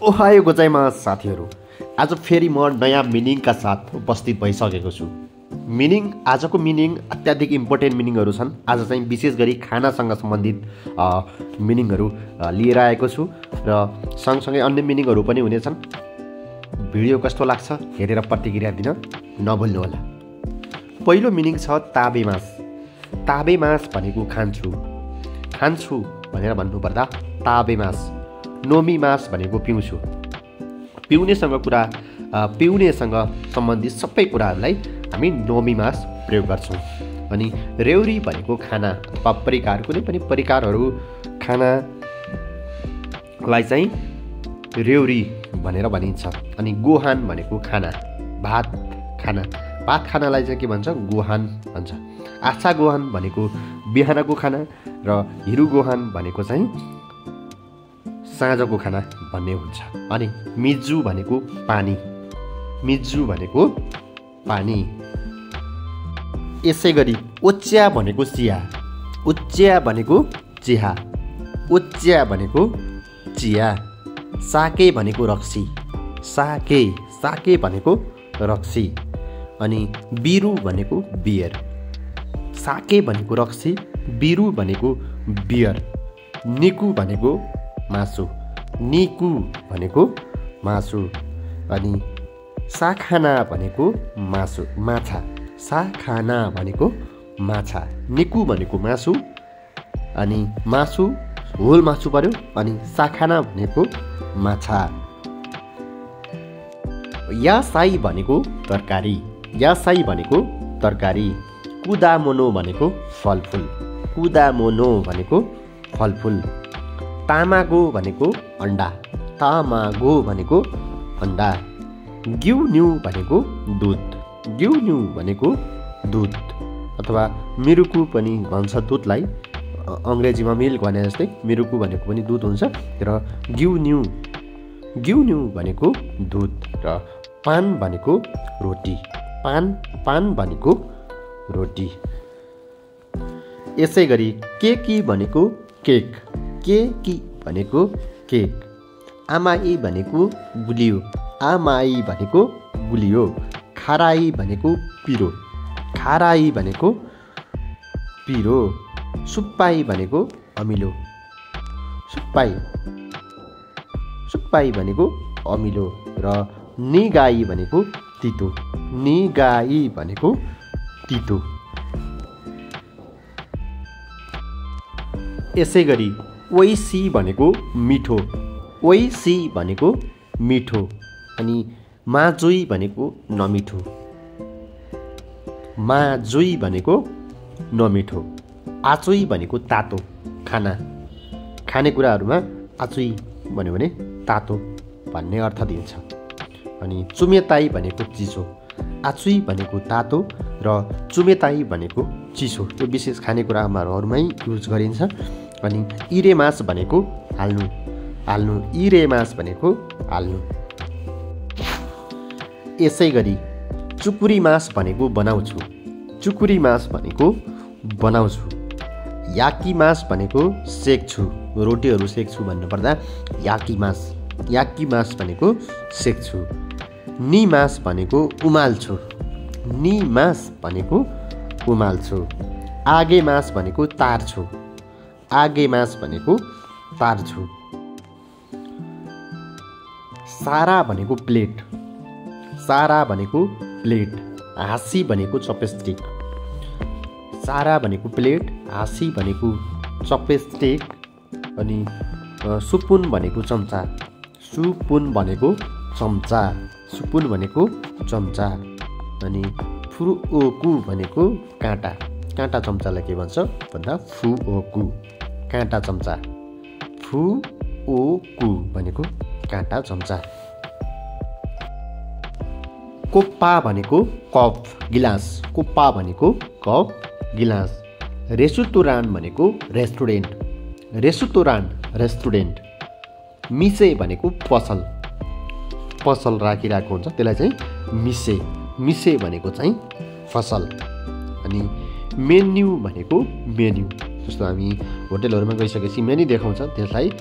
Ohio गोजाइमास साथीहरू, आज फेरि म नयाँ मिनिङका साथ उपस्थित भइसकेको छु। आजको मिनिङ अत्याधिक इम्पोर्टेन्ट मिनिङहरू छन्। आज चाहिँ विशेष गरी खानासँग सम्बन्धित मिनिङहरू लिएर आएको छु र सँगसँगै अन्य मिनिङहरू पनि हुनेछन्। भिडियो कस्तो लाग्छ हेरेर प्रतिक्रिया दिन नभुल्नुहोला। पहिलो मिनिङ छ ताबेमास। ताबेमास भनेको खान्छु भनेर भन्नुपर्दा ताबेमास। नोमीमास भनेको पिउँछु। पिउनेसँग सम्बन्धित सबै कुराहरूलाई हामी नोमीमास प्रयोग गर्छौँ। अनि रेउरी भनेको खाना अथवा परिकार, कुनै पनि परिकारहरू खानालाई चाहिँ रेउरी भनेर भनिन्छ। अनि गोहान भनेको खाना, भात खानालाई चाहिँ के भन्छ? गोहान भन्छ। आछा गोहान भनेको बिहानको खाना र हिरु गोहान भनेको चाहिँ साँझको खाना भन्ने हुन्छ। अनि मिजु भनेको पानी। यसै गरी ओच्या भनेको चिया, साके भनेको रक्सी, अनि बिरु भनेको बियर। साके भनेको रक्सी, बिरु भनेको बियर, निकु भनेको मासु, अनि साखाना भनेको माछा, निकु भनेको मासु, अनि मासु होल मासु पर्यो, अनि साखाना भनेको माछा। यासाई भनेको तरकारी, कुदामोनो भनेको फलफुल, तामागो भनेको अन्डा, ग्युन्यु भनेको दुध, अथवा मिरुकु पनि भन्छ दुधलाई। अङ्ग्रेजीमा मिल्क भने जस्तै मिरुकु भनेको पनि दुध हुन्छ र ग्युन्यु भनेको दुध, र पान भनेको रोटी। यसै गरी केकी भनेको केक, आमाई भनेको गुलियो, खाराई भनेको पिरो, सुप्पाई भनेको अमिलो, र निगाई भनेको तितो। यसै गरी ओइसी भनेको मिठो, अनि माजुई भनेको नमिठो, आचुई भनेको तातो। खानेकुराहरूमा आचुई भन्यो भने तातो भन्ने अर्थ दिन्छ। अनि चुमेताई भनेको चिसो, आचुई भनेको तातो र चुमेताई भनेको चिसो। यो विशेष खानेकुराहरूमै युज गरिन्छ। अनि इरेमास भनेको हाल्नु, इरेमास भनेको हाल्नु। यसै गरी चुकुरीमास भनेको बनाउँछु, याकीमास भनेको सेक्छु, रोटीहरू सेक्छु भन्नुपर्दा याकीमास भनेको सेक्छु। निमास भनेको उमाल्छु, आगेमास भनेको तार्छु, सारा भनेको प्लेट, हाँसी भनेको चपस्टिक, अनि सुपुन भनेको चम्चा, अनि फुओकु भनेको काँटा चम्चालाई के भन्छ भन्दा फुओकु, काँटा चम्चा, फुओकु भनेको काँटा चम्चा। कोप्पा भनेको कप गिलास, रेस्टुरान्ट भनेको रेस्टुरेन्ट, मिसे भनेको पसल राखिरहेको हुन्छ, त्यसलाई चाहिँ मिसे भनेको चाहिँ फसल। अनि मेन्यु भनेको जस्तो हामी होटेलहरूमा गइसकेपछि मेन्यु देखाउँछ, त्यसलाई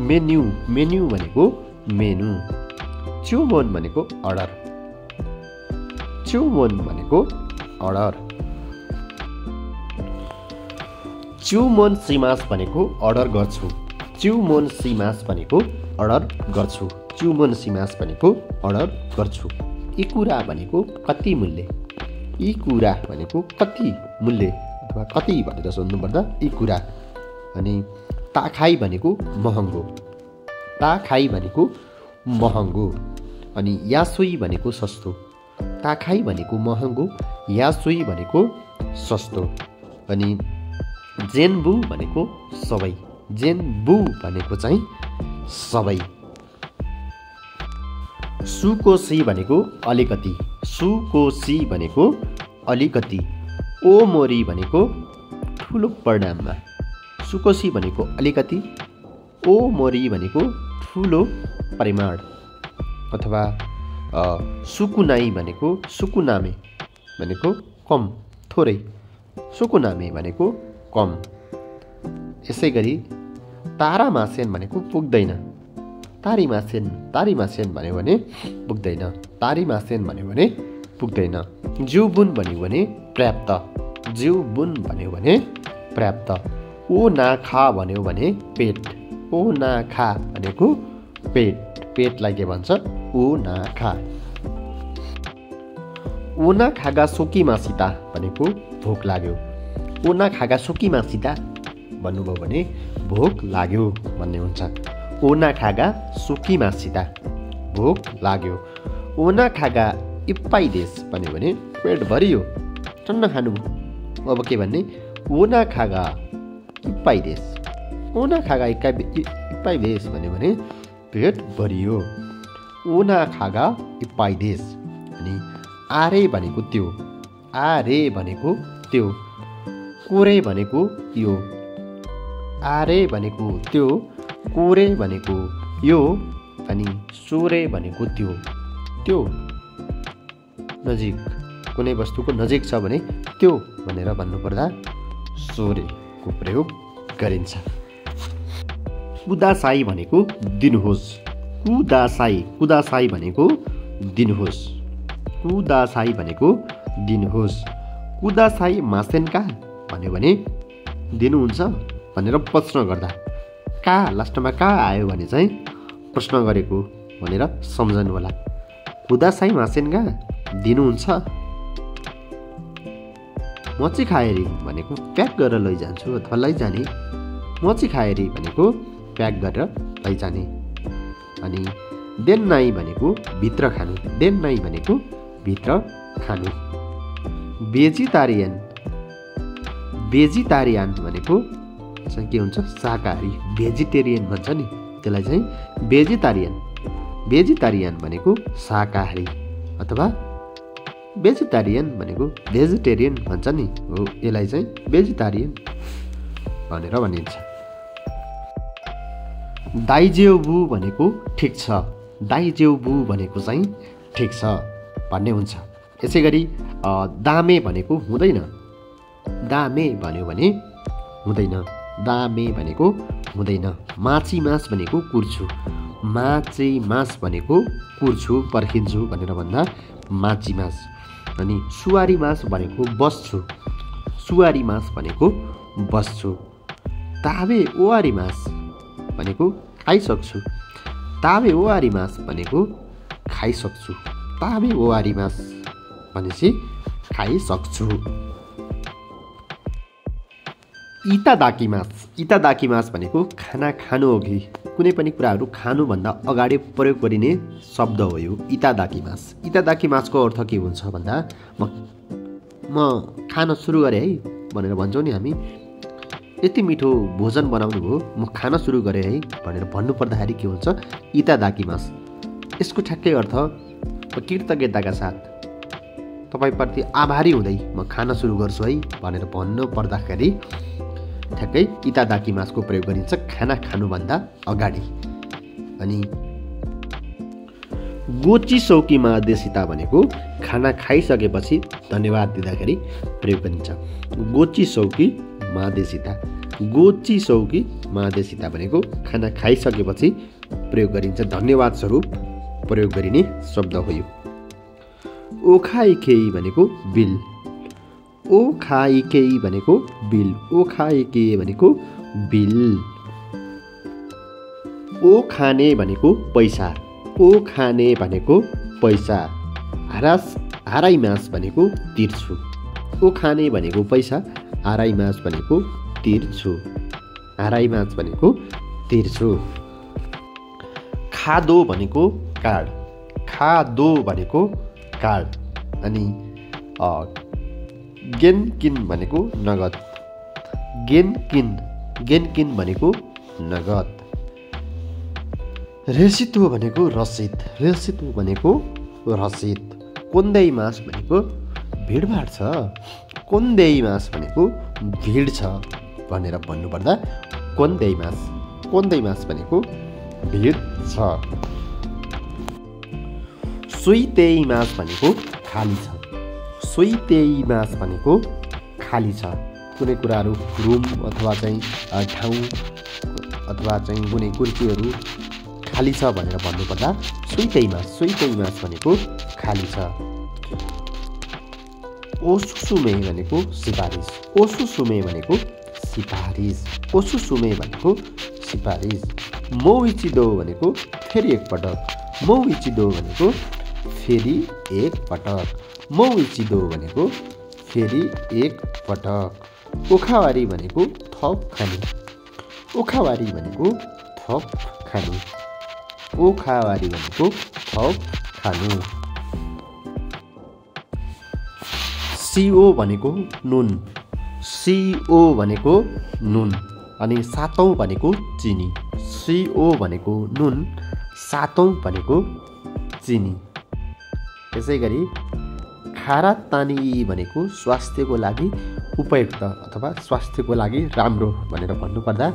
मेन्यु भनेको मेनु। च्युमोन भनेको अर्डर। च्युमोन भनेको अर्डर। च्युमोन सिमास भनेको अर्डर गर्छु। च्युमोन सिमास भनेको अर्डर गर्छु। च्युमोन सिमास भनेको अर्डर गर्छु। इकुरा भनेको कति मूल्य। इकुरा भनेको कति मूल्य अथवा कति भनेर सोध्नुपर्दा इकुरा। अनि ताखाई भनेको महँगो। ताखाई भनेको महँगो। अनि यासुई भनेको सस्तो। ताखाई भनेको महँगो, यासुई भनेको सस्तो। अनि जेनबु भनेको सबै। जेनबु भनेको चाहिँ सबै। सुकोसी भनेको अलिकति। सुकोसी भनेको अलिकति। ओमोरी भनेको ठुलो परिणाममा। सुकोसी भनेको अलिकति, ओमोरी भनेको ठुलो परिमाण अथवा सुकुनाई भनेको सुकुनामे भनेको कम, थोरै। सुकुनामे भनेको कम। यसै गरी तारामासेन भनेको पुग्दैन। तारीमासेन भन्यो भने पुग्दैन। तारीमासेन भन्यो भने पुग्दैन। ज्युबुन भन्यो भने पर्याप्त। ज्युबुन भन्यो भने पर्याप्त। ओ नाखा भन्यो भने पेट। ओ नाखा भनेको पेट। पेटलाई के भन्छ? ओ नाखा। ओना खागा सोकिमासिता भनेको भोक लाग्यो। ओना खागा सोकिमासिता भन्नुभयो भने भोक लाग्यो भन्ने हुन्छ। ओना खागा सोकिमासिता भोक लाग्यो। ओना खागा इप्पाई देश भन्यो भने पेट भरियो, टन्न खानुभयो। अब के भन्ने? ओना खागा इप्पाई देश। ओना खागा इप्पाई देश भन्यो भने पेट भरियो। ओना खागा इप्पाई देश। अनि आरे भनेको त्यो। आरे भनेको त्यो। कोरे भनेको यो। आरे भनेको त्यो, कोरे भनेको यो, अनि सोरे भनेको त्यो। त्यो नजिक, कुनै वस्तुको नजिक छ भने त्यो भनेर भन्नुपर्दा सोरेको प्रयोग गरिन्छ। कुदासाई भनेको दिनुहोस्। कुदासाई, कुदासाई भनेको दिनुहोस्। कुदासाई भनेको दिनुहोस्। कुदासाई मासेनका भन्यो भने दिनुहुन्छ भनेर प्रश्न गर्दा, का लास्टमा का आयो भने चाहिँ प्रश्न गरेको भनेर सम्झनु होला। कुदासाई मासेनका दिनुहुन्छ। मची खाएरी भनेको प्याक गरेर लैजान्छु अथवा लैजाने। मची खाएरी भनेको प्याक गरेर लैजाने। अनि देन्नाई भनेको भित्र खानु। देन्नाई भनेको भित्र खानु। भेजिटारियन, भेजिटारियन भनेको चाहिँ के हुन्छ? शाकाहारी। भेजिटेरियन भन्छ नि, त्यसलाई चाहिँ भेजिटारियन। भेजिटारियन भनेको शाकाहारी अथवा भेजिटारियन भनेको भेजिटेरियन भन्छ नि, हो यसलाई चाहिँ भेजिटारियन भनेर भनिन्छ। दाइजेउबु भनेको ठिक छ। दाइजेउबु भनेको चाहिँ ठिक छ भन्ने हुन्छ। यसै गरी दामे भनेको हुँदैन। दामे भन्यो भने हुँदैन। दामे भनेको हुँदैन। माछी मास भनेको कुर्छु। माछी मास भनेको कुर्छु, पर्खिन्छु भनेर भन्दा माछी मास। अनि सुवारी मास भनेको बस्छु। सुवारी मास भनेको बस्छु। ताबे ओवारी मास भनेको खाइसक्छु। ताबे ओवारी मास भनेको खाइसक्छु। ताबे ओवारी मास भनेपछि खाइसक्छु। इतादाकी मास। इतादाकी मास भनेको खाना खानु अघि कुनै पनि कुराहरू खानुभन्दा अगाडि प्रयोग गरिने शब्द हो यो इतादाकी मास। इतादाकी मासको अर्थ के हुन्छ भन्दा म खान सुरु गरेँ है भनेर भन्छौँ नि हामी। यति मिठो भोजन बनाउनु भयो, म खान सुरु गरेँ है भनेर भन्नुपर्दाखेरि के हुन्छ? इतादाकी मास। यसको ठ्याक्कै अर्थ कृतज्ञताका साथ तपाईँप्रति आभारी हुँदै म खान सुरु गर्छु है भनेर भन्नु पर्दाखेरि ठ्याक्कै इतादाकी मासको प्रयोग गरिन्छ खाना खानुभन्दा अगाडि। अनि गोची सौकी मादेशिता भनेको खाना खाइसकेपछि धन्यवाद दिँदाखेरि प्रयोग गरिन्छ। गोची सौकी मादेशिता। गोची सौकी मादेशिता भनेको खाना खाइसकेपछि प्रयोग गरिन्छ, धन्यवाद स्वरूप प्रयोग गरिने शब्द हो यो। ओखाइके भनेको बिल, ओखाइके भनेको बिल, ओखाइके भनेको बिल। ओ खाने भनेको पैसा, ओ खाने भनेको पैसा। हाराइमास भनेको तिर्छु, ओ खाने भनेको पैसा, हाराइमास भनेको तिर्छु, हाराइमास भनेको तिर्छु। खादो भनेको कार्ड, खादो भनेको कार्ड। अनि गेनकिन भनेको नगद, गेनकिन, गेनकिन भनेको नगद। रेसितो भनेको रसिद, रेसितो भनेको रसिद। कोन्दैमास भनेको भिडभाड छ, कोन्दैमास भनेको भिड छ भनेर भन्नुपर्दा कोन्दैमास, कोन्दैमास भनेको भिड छ। सोइतेइमास भनेको खाली छ, सोइतेइमास भनेको खाली छ। कुनै कुराहरू रुम अथवा चाहिँ ठाउँ अथवा चाहिँ कुनै कुर्सीहरू खाली छ भनेर भन्नुपर्दा सोइतेइमास, सोइतेइमास भनेको खाली छ। ओसुसुमे भनेको सिफारिस, ओसुसुमे भनेको सिफारिस, ओसुसुमे भनेको सिफारिस। मोइचिदो भनेको फेरि एकपटक, मोइचिदो भनेको फेरि एकपटक, मोइचिदो भनेको फेरि एकपटक। ओखावारी भनेको थप खानु, ओखावारी भनेको थप खानु, ओखावारी भनेको थप खानु। सिओ भनेको नुन, सिओ भनेको नुन। अनि सातौँ भनेको चिनी, सिओ भनेको नुन, सातौँ भनेको चिनी। त्यसै गरी खारा तानी भनेको स्वास्थ्यको लागि उपयुक्त अथवा स्वास्थ्यको लागि राम्रो भनेर भन्नुपर्दा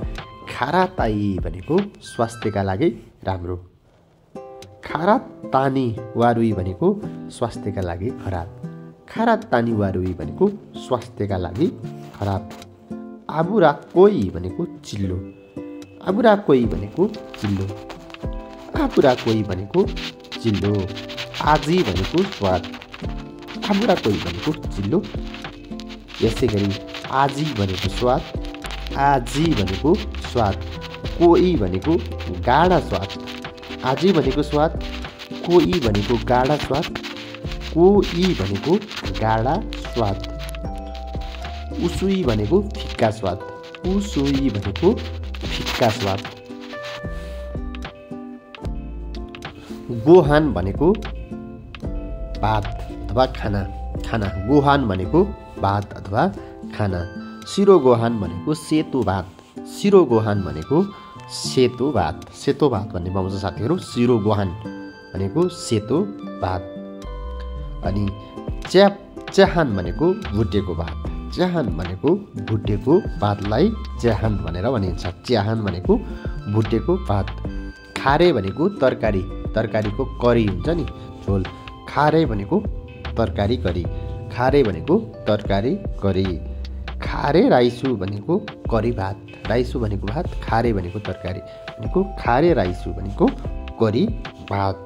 खारा ताई भनेको स्वास्थ्यका लागि राम्रो, खारा तानी वारुई भनेको स्वास्थ्यका लागि खराब, खारा तानी वारुई भनेको स्वास्थ्यका लागि खराब। आबुराकोई भनेको चिल्लो, आबुराकोई भनेको चिल्लो, आबुराकोई भनेको चिल्लो। आजी भनेको स्वाद, आबुराकोई भनेको चिल्लो। यसै गरी आजी भनेको स्वाद, आजी भनेको स्वाद। कोई भनेको गाढा स्वाद, आजी भनेको स्वाद, कोई भनेको गाढा स्वाद, कोई भनेको गाढा स्वाद। उसुई भनेको फिक्का स्वाद, उसुई भनेको फिक्का स्वाद। गोहान भनेको भात अथवा खाना, खाना। गोहान भनेको भात अथवा खाना। सिरो गोहान भनेको सेतो भात, सिरो गोहान भनेको सेतो भात, सेतो भात भन्ने पाउँछ साथीहरू। सिरो गोहान भनेको सेतो भात। अनि च्याहान भनेको भुटेको भात, च्याहान भनेको भुटेको भातलाई च्याहान भनेर भनिन्छ, च्याहान भनेको भुटेको भात। खारे भनेको तरकारी, तरकारीको करी हुन्छ नि झोल, खारे भनेको तरकारी करी, खारे भनेको तरकारी करी। खारे राइसु भनेको करी भात, राइसु भनेको भात, खारे भनेको तरकारी भनेको खारे राइसु भनेको करी भात।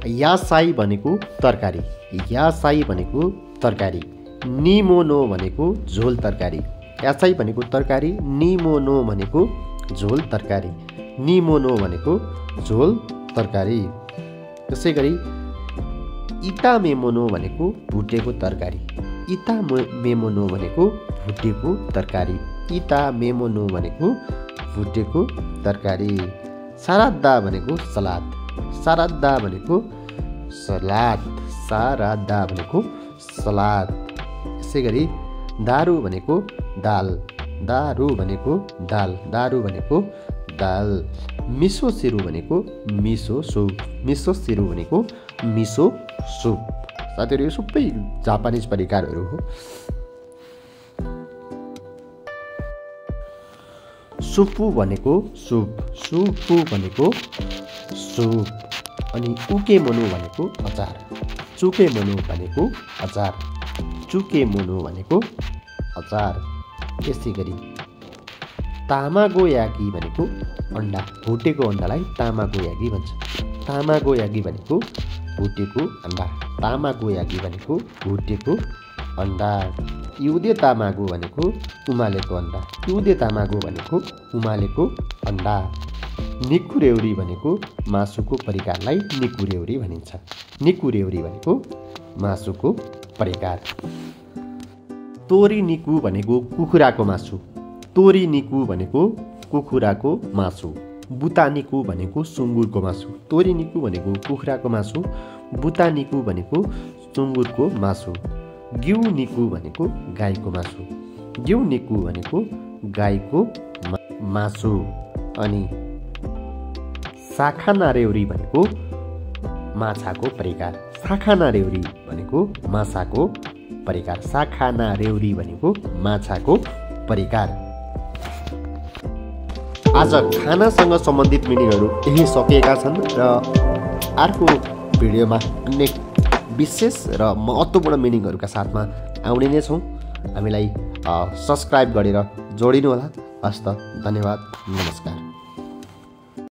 यासाई भनेको तरकारी, यासाई भनेको तरकारी। निमोनो भनेको झोल तरकारी, यासाई भनेको तरकारी, निमोनो भनेको झोल तरकारी, निमोनो भनेको झोल तरकारी। त्यसै गरी इता मेमोनो भनेको भुटेको तरकारी, इता मेमोनो भनेको भुटेको तरकारी, इता मेमोनो भनेको भुटेको तरकारी। साराद्दा भनेको सलाद, साराद्दा भनेको सलाद, साराद्दा भनेको सलाद। यसै गरी दारु भनेको दाल, दारु भनेको दाल, दारु भनेको दाल। मिसो सिरु भनेको मिसो सुप, मिसो सिरु भनेको मिसो सुप। साथीहरू यो सबै जापानिज परिकारहरू हो। सुपु भनेको सुप, सुपु भनेको सुप। अनि उकेमोनो भनेको अचार, चुकेमोनो भनेको अचार, चुकेमोनो भनेको अचार। यसै गरी तामागोयाकी भनेको अन्डा, भुटेको अन्डालाई तामागोयाकी भन्छ। तामागोयाकी भनेको भुटेको अन्डा, तामागोयाकी भनेको भुटेको अन्डा। युदे तामागो भनेको उमालेको अन्डा, युदे तामागो भनेको उमालेको अन्डा। निकुरेउरी भनेको मासुको परिकारलाई निकुरेउरी भनिन्छ। निकुरेउरी भनेको मासुको परिकार। तोरीनिकु भनेको कुखुराको मासु, तोरीनिकु भनेको कुखुराको मासु। बुतानिकु भनेको सुँगुरको मासु, तोरीनिकु भनेको कुखुराको मासु, बुतानिकु भनेको सुँगुरको मासु। गिउनिकु भनेको गाईको मासु, गिउनिकु भनेको गाईको मासु। अनि साखाना रेउरी भनेको माछाको परिकार, साखाना रेउरी भनेको माछाको परिकार, साखाना रेउरी भनेको माछाको परिकार। आज खानासँग सम्बन्धित मिनिङहरू यही सकिएका छन् र अर्को भिडियोमा अन्य विशेष र महत्त्वपूर्ण मिनिङहरूका साथमा आउने नै छौँ। हामीलाई सब्सक्राइब गरेर जोडिनु होला। हस्त, धन्यवाद, नमस्कार।